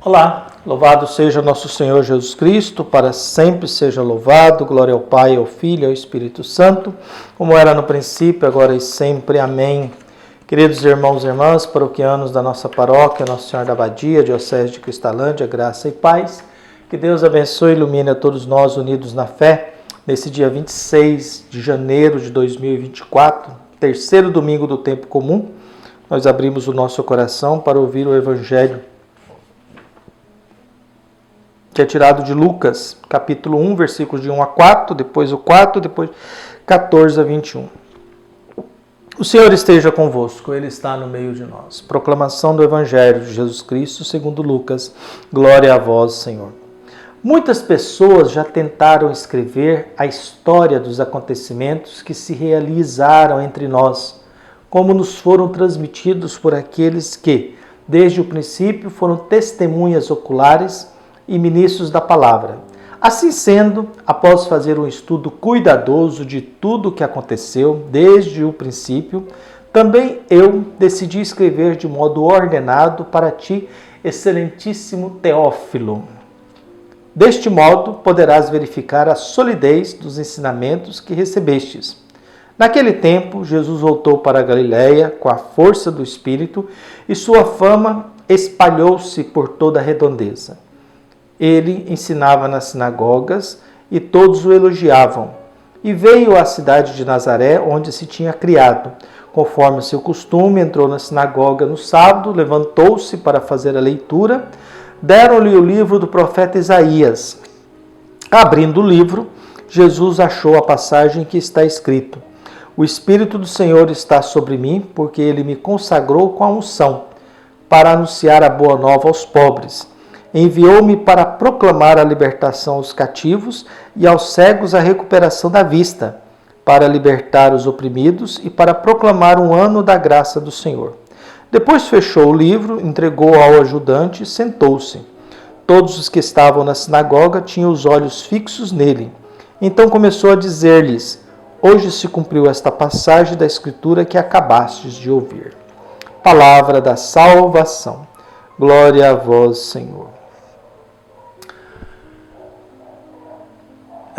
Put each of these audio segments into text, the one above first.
Olá, louvado seja nosso Senhor Jesus Cristo, para sempre seja louvado, glória ao Pai, ao Filho e ao Espírito Santo, como era no princípio, agora e sempre. Amém. Queridos irmãos e irmãs, paroquianos da nossa paróquia, Nossa Senhora da Abadia, Diocese de Cristalândia, graça e paz, que Deus abençoe e ilumine a todos nós unidos na fé, nesse dia 26 de janeiro de 2024, terceiro domingo do tempo comum. Nós abrimos o nosso coração para ouvir o Evangelho que é tirado de Lucas, capítulo 1, versículos de 1 a 4, depois o 4, depois 14 a 21. O Senhor esteja convosco, Ele está no meio de nós. Proclamação do Evangelho de Jesus Cristo, segundo Lucas. Glória a vós, Senhor. Muitas pessoas já tentaram escrever a história dos acontecimentos que se realizaram entre nós, como nos foram transmitidos por aqueles que, desde o princípio, foram testemunhas oculares e ministros da palavra. Assim sendo, após fazer um estudo cuidadoso de tudo o que aconteceu desde o princípio, também eu decidi escrever de modo ordenado para ti, excelentíssimo Teófilo. Deste modo, poderás verificar a solidez dos ensinamentos que recebestes. Naquele tempo, Jesus voltou para a Galiléia com a força do Espírito e sua fama espalhou-se por toda a redondeza. Ele ensinava nas sinagogas e todos o elogiavam. E veio à cidade de Nazaré, onde se tinha criado. Conforme o seu costume, entrou na sinagoga no sábado, levantou-se para fazer a leitura. Deram-lhe o livro do profeta Isaías. Abrindo o livro, Jesus achou a passagem que está escrito: O Espírito do Senhor está sobre mim, porque ele me consagrou com a unção, para anunciar a boa nova aos pobres. Enviou-me para proclamar a libertação aos cativos e aos cegos a recuperação da vista, para libertar os oprimidos e para proclamar um ano da graça do Senhor. Depois fechou o livro, entregou ao ajudante e sentou-se. Todos os que estavam na sinagoga tinham os olhos fixos nele. Então começou a dizer-lhes: Hoje se cumpriu esta passagem da Escritura que acabastes de ouvir. Palavra da salvação. Glória a vós, Senhor.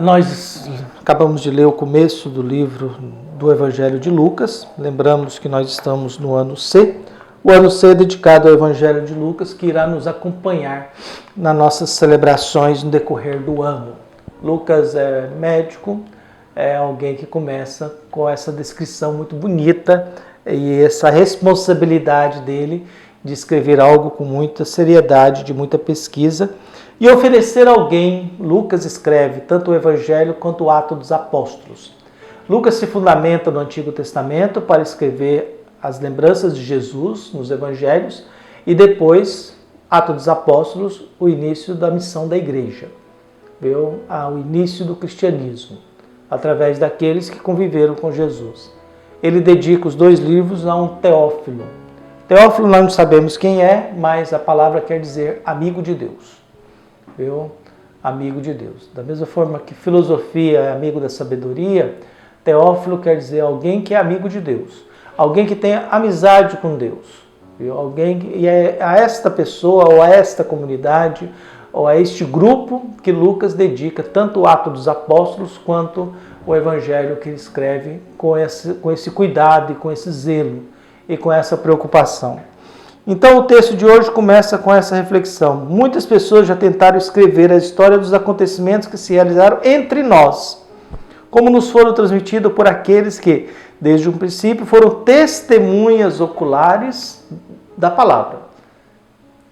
Nós acabamos de ler o começo do livro do Evangelho de Lucas. Lembramos que nós estamos no ano C. O ano C é dedicado ao Evangelho de Lucas, que irá nos acompanhar nas nossas celebrações no decorrer do ano. Lucas é médico, é alguém que começa com essa descrição muito bonita e essa responsabilidade dele de escrever algo com muita seriedade, de muita pesquisa, e oferecer a alguém. Lucas escreve tanto o Evangelho quanto o Atos dos Apóstolos. Lucas se fundamenta no Antigo Testamento para escrever as lembranças de Jesus nos Evangelhos e depois, Atos dos Apóstolos, o início da missão da igreja, o início do cristianismo, através daqueles que conviveram com Jesus. Ele dedica os dois livros a um Teófilo. Teófilo nós não sabemos quem é, mas a palavra quer dizer amigo de Deus. Amigo de Deus. Da mesma forma que filosofia é amigo da sabedoria, Teófilo quer dizer alguém que é amigo de Deus. Alguém que tem amizade com Deus. E é a esta pessoa, ou a esta comunidade, ou a este grupo que Lucas dedica tanto o Ato dos Apóstolos quanto o Evangelho que ele escreve com esse cuidado e com esse zelo e com essa preocupação. Então o texto de hoje começa com essa reflexão. Muitas pessoas já tentaram escrever a história dos acontecimentos que se realizaram entre nós, como nos foram transmitidos por aqueles que, desde o princípio, foram testemunhas oculares da palavra.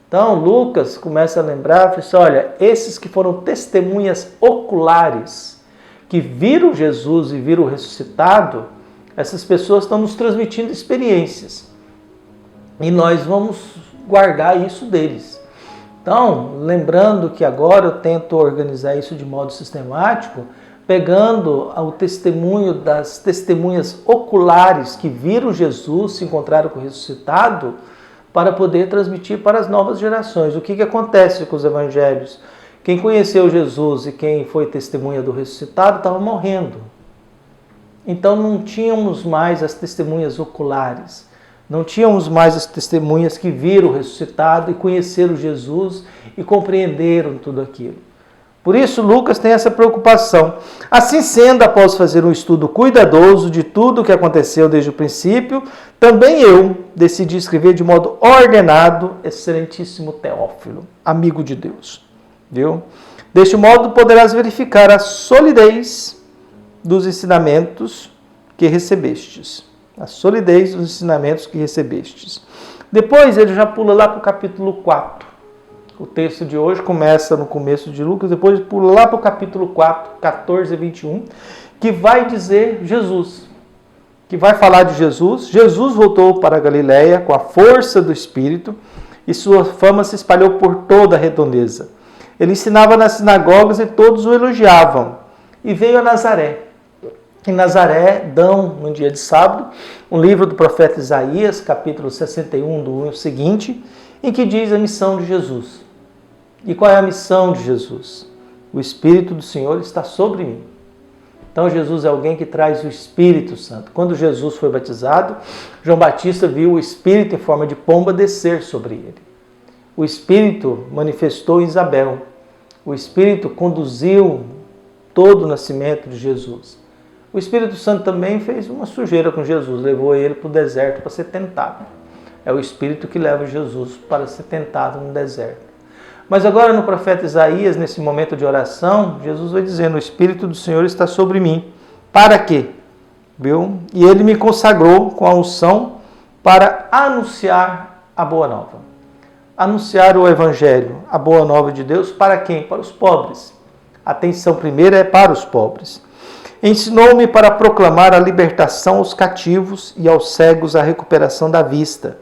Então Lucas começa a lembrar, fala assim, olha, esses que foram testemunhas oculares, que viram Jesus e viram o ressuscitado, essas pessoas estão nos transmitindo experiências. E nós vamos guardar isso deles. Então, lembrando que agora eu tento organizar isso de modo sistemático, pegando o testemunho das testemunhas oculares que viram Jesus, se encontraram com o ressuscitado, para poder transmitir para as novas gerações. O que acontece com os evangelhos? Quem conheceu Jesus e quem foi testemunha do ressuscitado estava morrendo. Então não tínhamos mais as testemunhas oculares. Não tínhamos mais as testemunhas que viram o ressuscitado e conheceram Jesus e compreenderam tudo aquilo. Por isso, Lucas tem essa preocupação. Assim sendo, após fazer um estudo cuidadoso de tudo o que aconteceu desde o princípio, também eu decidi escrever de modo ordenado, excelentíssimo Teófilo, amigo de Deus. Viu? Deste modo, poderás verificar a solidez dos ensinamentos que recebestes. A solidez dos ensinamentos que recebestes. Depois, ele já pula lá para o capítulo 4. O texto de hoje começa no começo de Lucas, depois pula lá para o capítulo 4, 14 e 21, que vai dizer Jesus, que vai falar de Jesus. Jesus voltou para a Galiléia com a força do Espírito e sua fama se espalhou por toda a redondeza. Ele ensinava nas sinagogas e todos o elogiavam. E veio a Nazaré. Em Nazaré dão, no dia de sábado, um livro do profeta Isaías, capítulo 61, do 1 seguinte, em que diz a missão de Jesus. E qual é a missão de Jesus? O Espírito do Senhor está sobre mim. Então Jesus é alguém que traz o Espírito Santo. Quando Jesus foi batizado, João Batista viu o Espírito em forma de pomba descer sobre ele. O Espírito manifestou em Isabel. O Espírito conduziu todo o nascimento de Jesus. O Espírito Santo também fez uma sujeira com Jesus, levou ele para o deserto para ser tentado. É o Espírito que leva Jesus para ser tentado no deserto. Mas agora no profeta Isaías, nesse momento de oração, Jesus vai dizendo, o Espírito do Senhor está sobre mim. Para quê? Viu? E ele me consagrou com a unção para anunciar a boa nova. Anunciar o Evangelho, a boa nova de Deus, para quem? Para os pobres. A atenção primeira é para os pobres. Ensinou-me para proclamar a libertação aos cativos e aos cegos a recuperação da vista.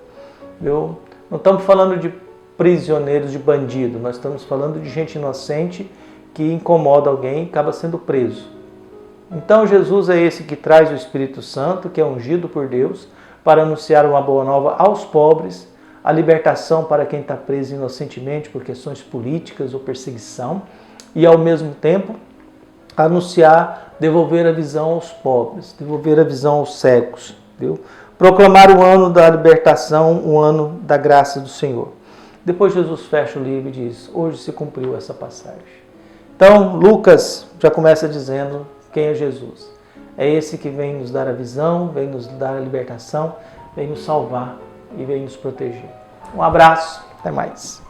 Viu? Não estamos falando de prisioneiros, de bandido, nós estamos falando de gente inocente que incomoda alguém e acaba sendo preso. Então Jesus é esse que traz o Espírito Santo, que é ungido por Deus, para anunciar uma boa nova aos pobres, a libertação para quem está preso inocentemente por questões políticas ou perseguição, e ao mesmo tempo anunciar, devolver a visão aos pobres, devolver a visão aos cegos, viu? Proclamar o ano da libertação, o ano da graça do Senhor. Depois Jesus fecha o livro e diz, hoje se cumpriu essa passagem. Então, Lucas já começa dizendo quem é Jesus. É esse que vem nos dar a visão, vem nos dar a libertação, vem nos salvar e vem nos proteger. Um abraço, até mais.